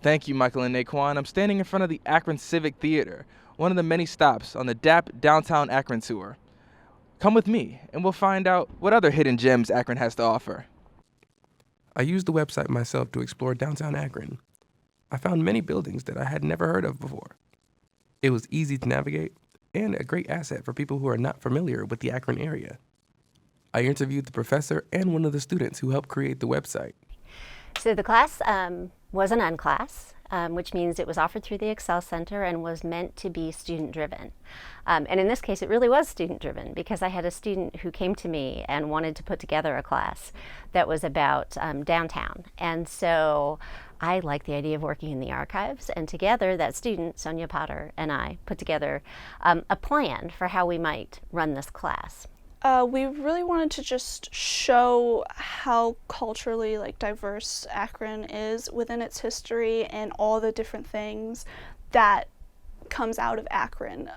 Thank you, Michael and Naquan. I'm standing in front of the Akron Civic Theater, one of the many stops on the Downtown Akron tour. Come with me, and we'll find out what other hidden gems Akron has to offer. I used the website myself to explore downtown Akron. I found many buildings that I had never heard of before. It was easy to navigate and a great asset for people who are not familiar with the Akron area. I interviewed the professor and one of the students who helped create the website. So the class was an unclass, which means it was offered through the Excel Center and was meant to be student-driven. And in this case, it really was student-driven because I had a student who came to me and wanted to put together a class that was about downtown. And so I liked the idea of working in the archives, and together that student, Sonia Potter, and I put together a plan for how we might run this class. We really wanted to just show how culturally diverse Akron is within its history and all the different things that comes out of Akron.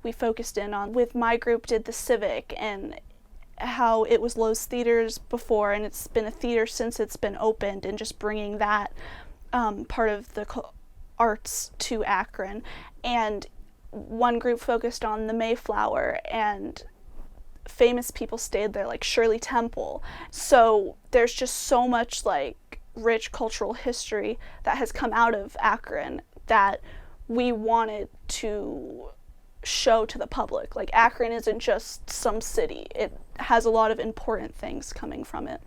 We focused in on, with my group, did the Civic and how it was Lowe's Theaters before and it's been a theater since it's been opened, and just bringing that part of the arts to Akron. And one group focused on the Mayflower and famous people stayed there, like Shirley Temple. So there's just so much rich cultural history that has come out of Akron that we wanted to show to the public. Akron isn't just some city. It has a lot of important things coming from it.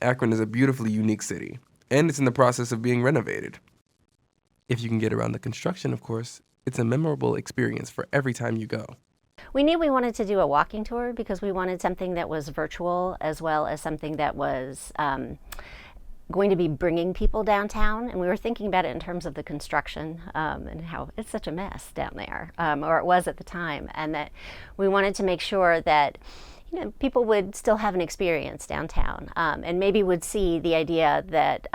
Akron is a beautifully unique city, and it's in the process of being renovated. If you can get around the construction, of course, it's a memorable experience for every time you go. We knew we wanted to do a walking tour because we wanted something that was virtual as well as something that was going to be bringing people downtown. And we were thinking about it in terms of the construction and how it's such a mess down there, or it was at the time, and that we wanted to make sure that people would still have an experience downtown, and maybe would see the idea that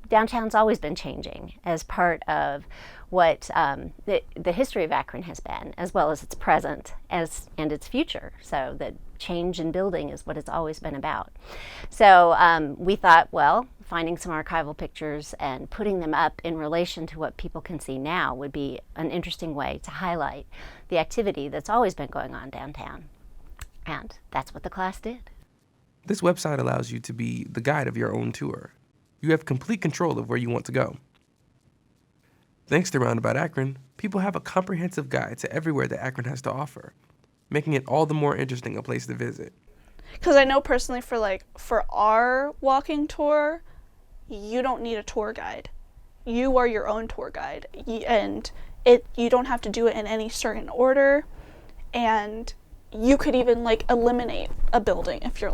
downtown's always been changing as part of what the history of Akron has been, as well as its present and its future. So that change in building is what it's always been about. So we thought, well, finding some archival pictures and putting them up in relation to what people can see now would be an interesting way to highlight the activity that's always been going on downtown. And that's what the class did. This website allows you to be the guide of your own tour. You have complete control of where you want to go. Thanks to Roundabout Akron, people have a comprehensive guide to everywhere that Akron has to offer, making it all the more interesting a place to visit. Because I know personally for our walking tour, you don't need a tour guide. You are your own tour guide, and you don't have to do it in any certain order, and you could even eliminate a building if you're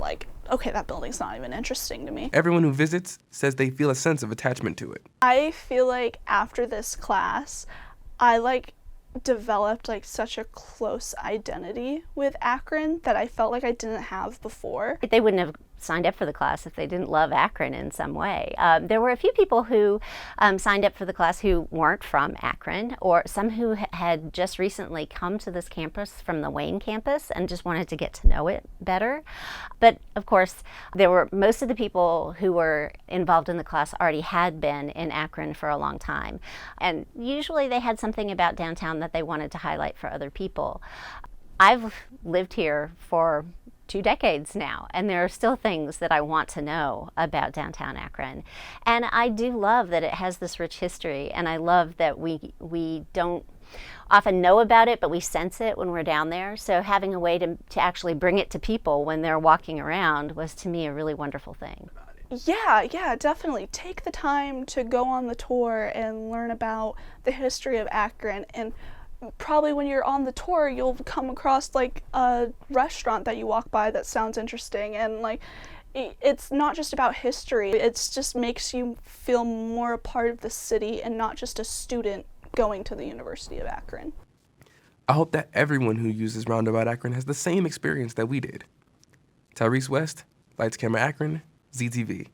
okay, that building's not even interesting to me. Everyone who visits says they feel a sense of attachment to it. I feel after this class, I developed such a close identity with Akron that I felt I didn't have before. They wouldn't have signed up for the class if they didn't love Akron in some way. There were a few people who signed up for the class who weren't from Akron, or some who had just recently come to this campus from the Wayne campus and just wanted to get to know it better. But of course, most of the people who were involved in the class already had been in Akron for a long time. And usually they had something about downtown that they wanted to highlight for other people. I've lived here for 2 decades now, and there are still things that I want to know about downtown Akron. And I do love that it has this rich history, and I love that we don't often know about it, but we sense it when we're down there. So having a way to actually bring it to people when they're walking around was, to me, a really wonderful thing. Yeah, definitely. Take the time to go on the tour and learn about the history of Akron, and probably when you're on the tour, you'll come across a restaurant that you walk by that sounds interesting, and it's not just about history. It just makes you feel more a part of the city and not just a student going to the University of Akron. I hope that everyone who uses Roundabout Akron has the same experience that we did. Tyreese West, Lights Camera Akron, ZTV.